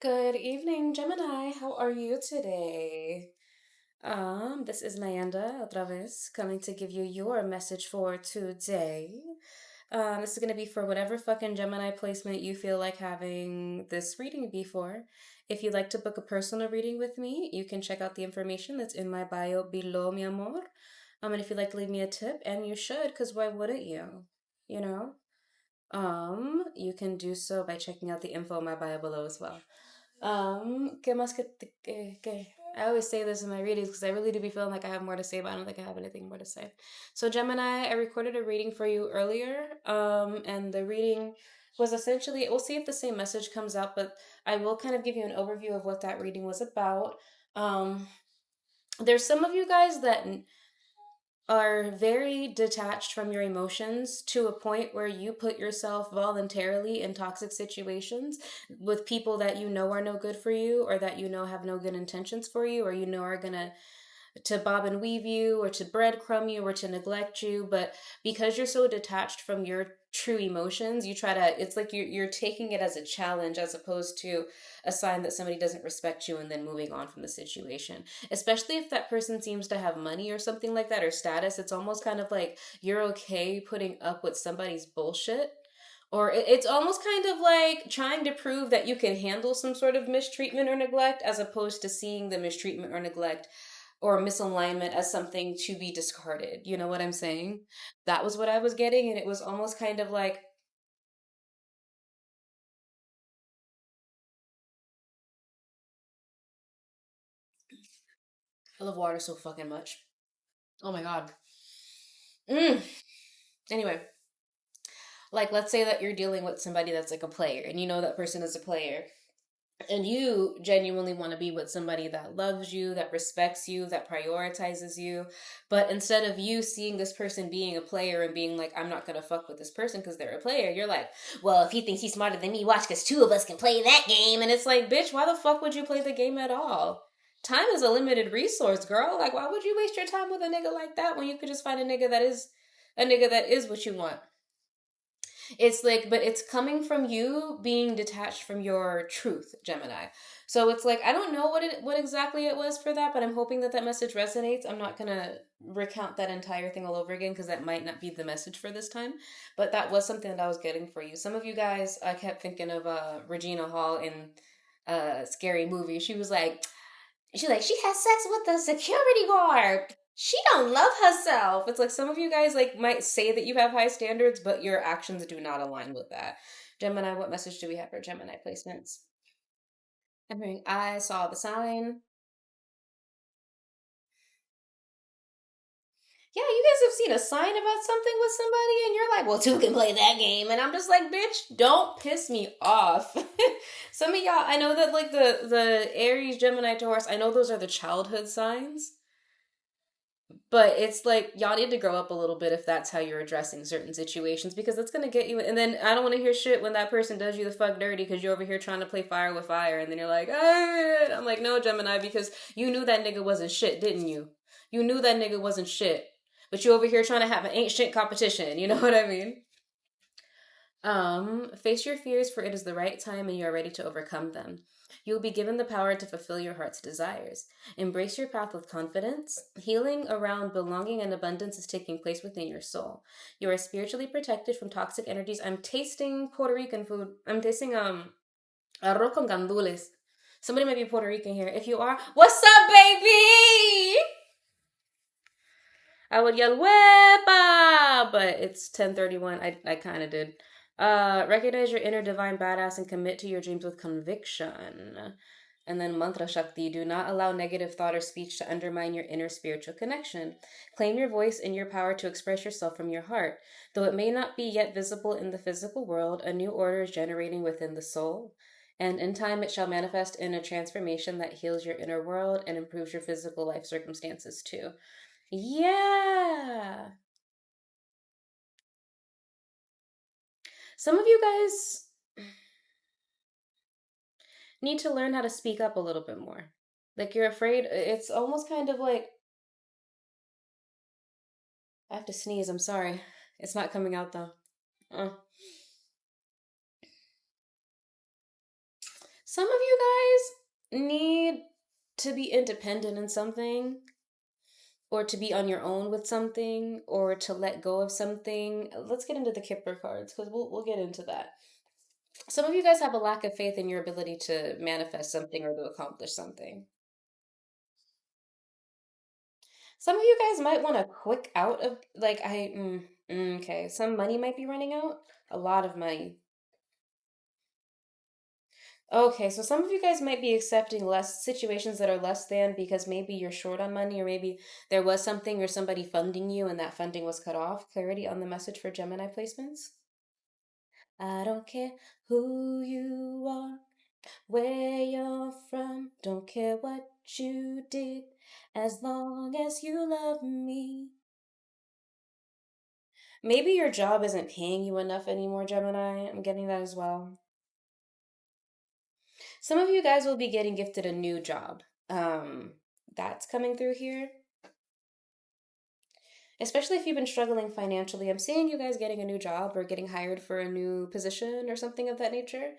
Good evening, Gemini. How are you today? This is NyandLa otra vez coming to give you your message for today. This is gonna be for whatever fucking Gemini placement you feel like having this reading be for. If you'd like to book a personal reading with me, you can check out the information that's in my bio below, mi amor. And if you'd like to leave me a tip, and you should, because why wouldn't you? You know? You can do so by checking out the info in my bio below as well. ¿Qué más que? I always say this in my readings because I really do be feeling like I have more to say, but I don't think I have anything more to say. So, Gemini, I recorded a reading for you earlier, and the reading was essentially, we'll see if the same message comes out, but I will kind of give you an overview of what that reading was about. Um, there's some of you guys that are very detached from your emotions to a point where you put yourself voluntarily in toxic situations with people that you know are no good for you, or that you know have no good intentions for you, or you know are gonna to bob and weave you, or to breadcrumb you, or to neglect you. But because you're so detached from your true emotions, you try to, it's like you're taking it as a challenge as opposed to a sign that somebody doesn't respect you, and then moving on from the situation. Especially if that person seems to have money or something like that, or status. It's almost kind of like you're okay putting up with somebody's bullshit, or it's almost kind of like trying to prove that you can handle some sort of mistreatment or neglect, as opposed to seeing the mistreatment or neglect or misalignment as something to be discarded. You know what I'm saying? That was what I was getting, and it was almost kind of like, I love water so fucking much. Oh my god. Mm. Anyway, like, let's say that you're dealing with somebody that's like a player, and you know that person is a player, and you genuinely want to be with somebody that loves you, that respects you, that prioritizes you. But instead of you seeing this person being a player and being like, I'm not gonna fuck with this person because they're a player, you're like, well, if he thinks he's smarter than me, watch, because two of us can play that game. And it's like, bitch, why the fuck would you play the game at all? Time is a limited resource, girl. Like, why would you waste your time with a nigga like that when you could just find a nigga that is what you want? It's like, but it's coming from you being detached from your truth, Gemini. So it's like, I don't know what exactly it was for that, but I'm hoping that that message resonates. I'm not gonna recount that entire thing all over again because that might not be the message for this time. But that was something that I was getting for you. Some of you guys, I kept thinking of Regina Hall in Scary Movie. She has sex with the security guard. She don't love herself. It's like some of you guys like might say that you have high standards, but your actions do not align with that. Gemini, what message do we have for Gemini placements? I'm hearing I saw the sign. Yeah, you guys have seen a sign about something with somebody, and you're like, well, two can play that game. And I'm just like, bitch, don't piss me off. Some of y'all, I know that like the Aries, Gemini, Taurus, I know those are the childhood signs. But it's like y'all need to grow up a little bit if that's how you're addressing certain situations, because that's gonna get you. And then I don't want to hear shit when that person does you the fuck dirty because you're over here trying to play fire with fire, and then you're like, ah. I'm like, no, Gemini, because you knew that nigga wasn't shit, didn't you? You knew that nigga wasn't shit, but you over here trying to have an ain't shit competition. You know what I mean? Face your fears, for it is the right time and you are ready to overcome them. You will be given the power to fulfill your heart's desires. Embrace your path with confidence. Healing around belonging and abundance is taking place within your soul. You are spiritually protected from toxic energies. I'm tasting Puerto Rican food. I'm tasting arroz con gandules. Somebody might be Puerto Rican here. If you are, what's up, baby? I would yell "Wepa!" but it's 10:31. I kind of did. Recognize your inner divine badass and commit to your dreams with conviction. And then mantra shakti. Do not allow negative thought or speech to undermine your inner spiritual connection. Claim your voice and your power to express yourself from your heart. Though it may not be yet visible in the physical world, a new order is generating within the soul. And in time, it shall manifest in a transformation that heals your inner world and improves your physical life circumstances too. Yeah. Some of you guys need to learn how to speak up a little bit more. Like you're afraid. It's almost kind of like, I have to sneeze. I'm sorry. It's not coming out though. Uh. Some of you guys need to be independent in something, or to be on your own with something, or to let go of something. Let's get into the Kipper cards because we'll get into that. Some of you guys have a lack of faith in your ability to manifest something or to accomplish something. Some of you guys might want to quick out of okay, some money might be running out. A lot of money. Okay, so some of you guys might be accepting less situations that are less than because maybe you're short on money, or maybe there was something or somebody funding you and that funding was cut off. Clarity on the message for Gemini placements. I don't care who you are, where you're from, don't care what you did, as long as you love me. Maybe your job isn't paying you enough anymore, Gemini. I'm getting that as well. Some of you guys will be getting gifted a new job. That's coming through here. Especially if you've been struggling financially. I'm seeing you guys getting a new job or getting hired for a new position or something of that nature.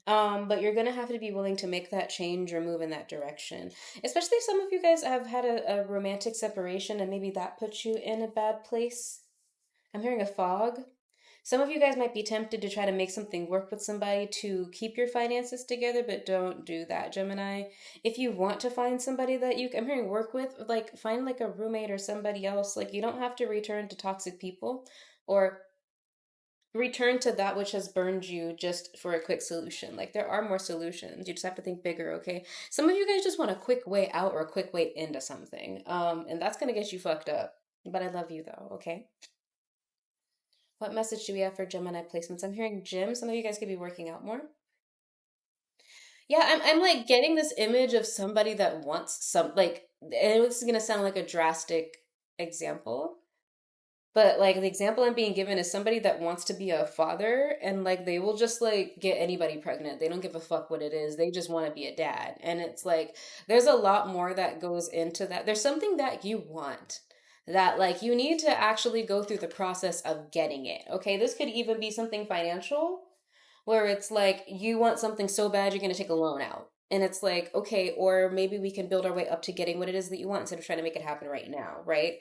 But you're gonna have to be willing to make that change or move in that direction. Especially if some of you guys have had a romantic separation and maybe that puts you in a bad place. I'm hearing a fog. Some of you guys might be tempted to try to make something work with somebody to keep your finances together, but don't do that, Gemini. If you want to find somebody that I'm hearing work with, like find like a roommate or somebody else. Like you don't have to return to toxic people or return to that which has burned you just for a quick solution. Like there are more solutions. You just have to think bigger, okay? Some of you guys just want a quick way out or a quick way into something. And that's gonna get you fucked up. But I love you though, okay? What message do we have for Gemini placements? I'm hearing gym. Some of you guys could be working out more. Yeah, I'm like getting this image of somebody that wants and this is gonna sound like a drastic example, but like the example I'm being given is somebody that wants to be a father and like they will just like get anybody pregnant. They don't give a fuck what it is. They just want to be a dad. And it's like there's a lot more that goes into that. There's something that you want that like you need to actually go through the process of getting it. Okay, this could even be something financial where it's like you want something so bad you're going to take a loan out. And it's like, okay, or maybe we can build our way up to getting what it is that you want instead of trying to make it happen right now, right?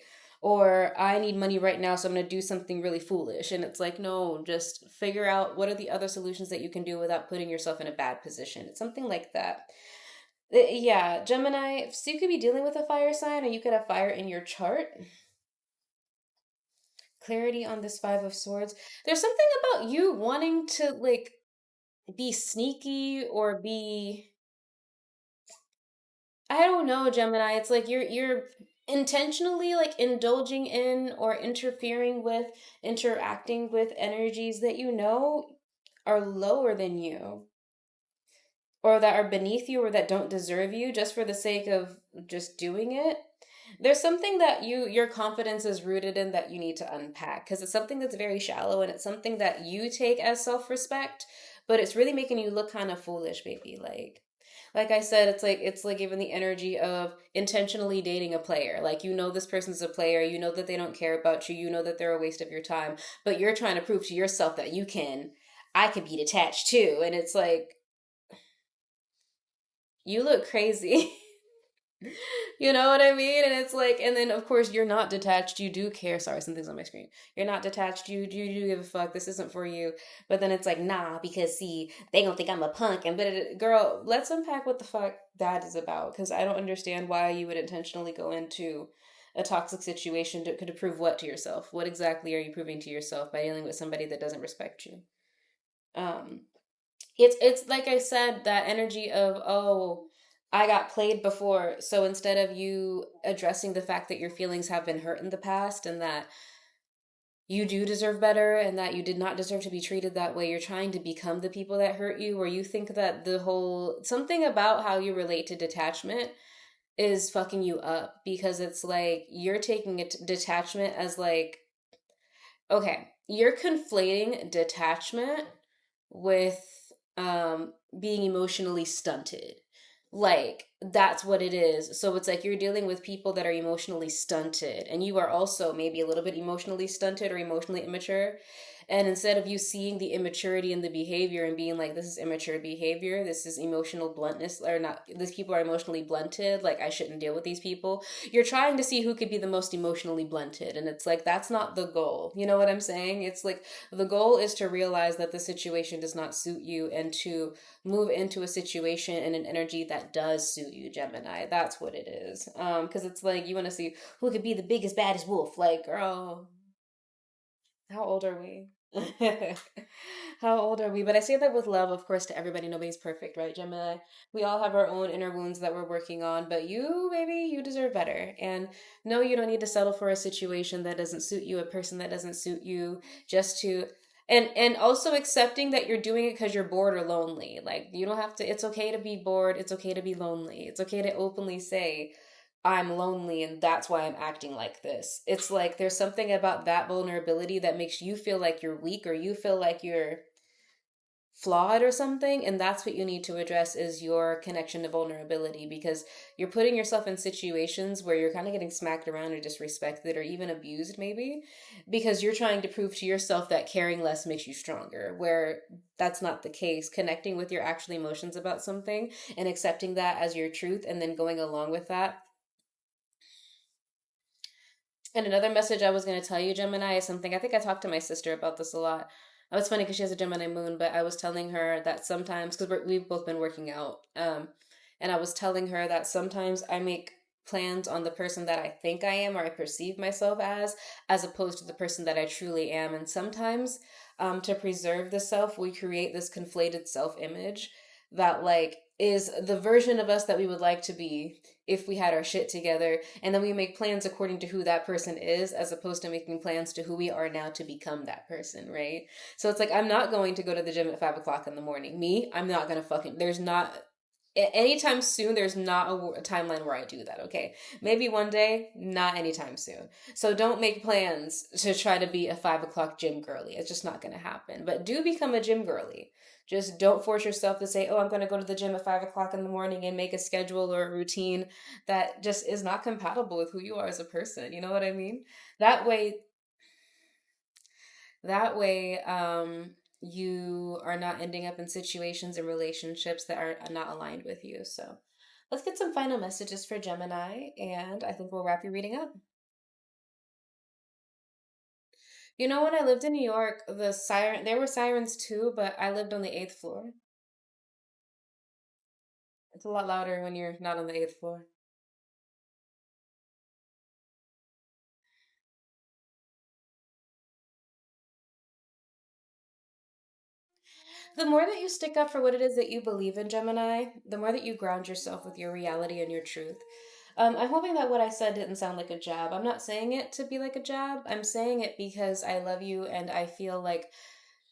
Or I need money right now, so I'm going to do something really foolish. And it's like, no, just figure out what are the other solutions that you can do without putting yourself in a bad position. It's something like that. Yeah, Gemini, so you could be dealing with a fire sign or you could have fire in your chart. Clarity on this Five of Swords. There's something about you wanting to like be sneaky or be I don't know, Gemini. It's like you're intentionally like indulging in or interfering with, interacting with energies that you know are lower than you or that are beneath you or that don't deserve you just for the sake of just doing it. There's something that your confidence is rooted in that you need to unpack because it's something that's very shallow and it's something that you take as self-respect, but it's really making you look kind of foolish, baby. Like I said, it's like even the energy of intentionally dating a player. Like you know this person's a player, you know that they don't care about you, you know that they're a waste of your time, but you're trying to prove to yourself that I could be detached too. And it's like you look crazy. You know what I mean? And it's like, and then of course you're not detached. You do care. Sorry, something's on my screen. You're not detached. You do give a fuck. This isn't for you. But then it's like, nah, because see, they don't think I'm a punk. And girl, let's unpack what the fuck that is about. Because I don't understand why you would intentionally go into a toxic situation to prove what to yourself. What exactly are you proving to yourself by dealing with somebody that doesn't respect you? Um, it's like I said, that energy of, oh, I got played before. So instead of you addressing the fact that your feelings have been hurt in the past and that you do deserve better and that you did not deserve to be treated that way, you're trying to become the people that hurt you, where you think that the whole something about how you relate to detachment is fucking you up because it's like you're taking it detachment as like, okay, you're conflating detachment with being emotionally stunted. Like that's what it is. So it's like you're dealing with people that are emotionally stunted and you are also maybe a little bit emotionally stunted or emotionally immature. And instead of you seeing the immaturity in the behavior and being like, this is immature behavior, this is emotional bluntness, or not, these people are emotionally blunted, like I shouldn't deal with these people, you're trying to see who could be the most emotionally blunted. And it's like, that's not the goal. You know what I'm saying? It's like, the goal is to realize that the situation does not suit you and to move into a situation and an energy that does suit you, Gemini. That's what it is. Because it's like, you want to see who could be the biggest, baddest wolf. Like, girl, how old are we? How old are we? But I say that with love, of course, to everybody. Nobody's perfect, right, Gemini? We all have our own inner wounds that we're working on, but you, baby, you deserve better. And no, you don't need to settle for a situation that doesn't suit you, a person that doesn't suit you, just to and also accepting that you're doing it because you're bored or lonely. Like you don't have to, it's okay to be bored, it's okay to be lonely. It's okay to openly say, I'm lonely and that's why I'm acting like this. It's like there's something about that vulnerability that makes you feel like you're weak or you feel like you're flawed or something, and that's what you need to address is your connection to vulnerability, because you're putting yourself in situations where you're kind of getting smacked around or disrespected or even abused maybe because you're trying to prove to yourself that caring less makes you stronger, where that's not the case. Connecting with your actual emotions about something and accepting that as your truth and then going along with that. And another message I was going to tell you, Gemini, is something I think I talked to my sister about this a lot. It was funny because she has a Gemini moon, but I was telling her that sometimes, because we've both been working out, and I was telling her that sometimes I make plans on the person that I think I am or I perceive myself as opposed to the person that I truly am. And sometimes, to preserve the self, we create this conflated self image that, like, is the version of us that we would like to be if we had our shit together, and then we make plans according to who that person is as opposed to making plans to who we are now to become that person, right? So it's like, I'm not going to go to the gym at 5 o'clock in the morning. Me, I'm not gonna fucking, there's not anytime soon, there's not a timeline where I do that, okay? Maybe one day, not anytime soon. So don't make plans to try to be a 5 o'clock gym girly. It's just not gonna happen. But do become a gym girly. Just don't force yourself to say, oh, I'm gonna go to the gym at 5 o'clock in the morning and make a schedule or a routine that just is not compatible with who you are as a person. You know what I mean? That way, that way, you are not ending up in situations and relationships that are not aligned with you. So let's get some final messages for Gemini, and I think we'll wrap your reading up. You know, when I lived in New York, there were sirens too, but I lived on the eighth floor. It's a lot louder when you're not on the eighth floor. The more that you stick up for what it is that you believe in, Gemini, the more that you ground yourself with your reality and your truth. I'm hoping that what I said didn't sound like a jab. I'm not saying it to be like a jab. I'm saying it because I love you and I feel like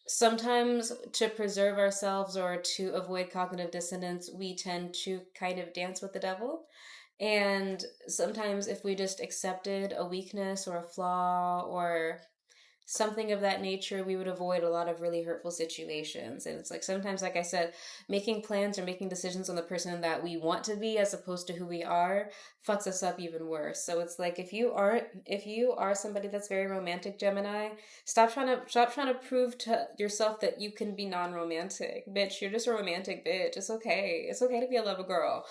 sometimes to preserve ourselves or to avoid cognitive dissonance, we tend to kind of dance with the devil. And sometimes if we just accepted a weakness or a flaw or something of that nature, we would avoid a lot of really hurtful situations. And it's like sometimes, like I said, making plans or making decisions on the person that we want to be as opposed to who we are fucks us up even worse. So it's like if you are somebody that's very romantic, Gemini, stop trying to prove to yourself that you can be non-romantic. Bitch, you're just a romantic bitch. It's okay. It's okay to be a lover girl.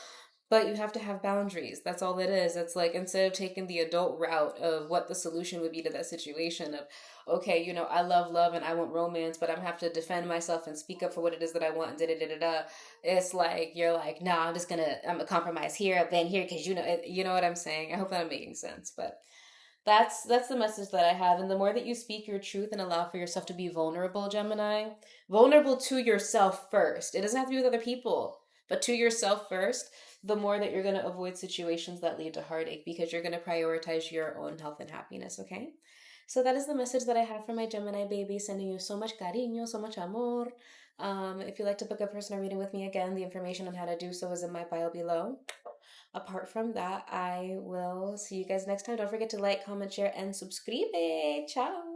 But you have to have boundaries. That's all it is. It's like instead of taking the adult route of what the solution would be to that situation of, okay, I love love and I want romance, but I'm gonna have to defend myself and speak up for what it is that I want. Da da da da da. It's like you're like, nah, I'm gonna compromise here, then here, because you know what I'm saying. I hope that I'm making sense, but that's the message that I have. And the more that you speak your truth and allow for yourself to be vulnerable, Gemini, vulnerable to yourself first. It doesn't have to be with other people, but to yourself first, the more that you're going to avoid situations that lead to heartache because you're going to prioritize your own health and happiness, okay? So that is the message that I have for my Gemini baby, sending you so much cariño, so much amor. If you'd like to book a personal reading with me again, the information on how to do so is in my bio below. Apart from that, I will see you guys next time. Don't forget to like, comment, share, and subscribe. Ciao.